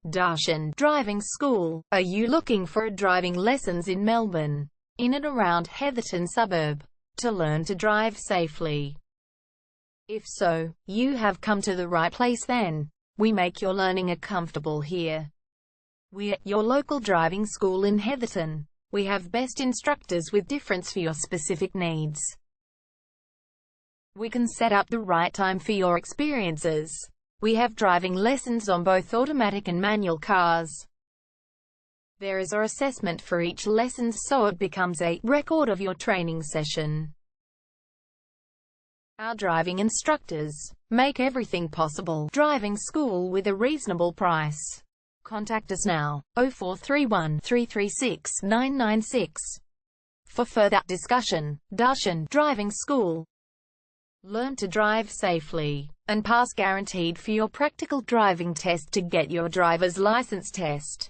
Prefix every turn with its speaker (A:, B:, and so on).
A: Heatherton Driving School. Are you looking for driving lessons in Melbourne, in and around Heatherton suburb, to learn to drive safely? If so, you have come to the right place then. We make your learning comfortable here. We're your local driving school in Heatherton. We have best instructors with difference for your specific needs. We can set up the right time for your experiences. We have driving lessons on both automatic and manual cars. There is an assessment for each lesson, so it becomes a record of your training session. Our driving instructors make everything possible. Driving school with a reasonable price. Contact us now, 0431 336 996. For further discussion. Heatherton Driving School. Learn to drive safely and pass guaranteed for your practical driving test to get your driver's license test.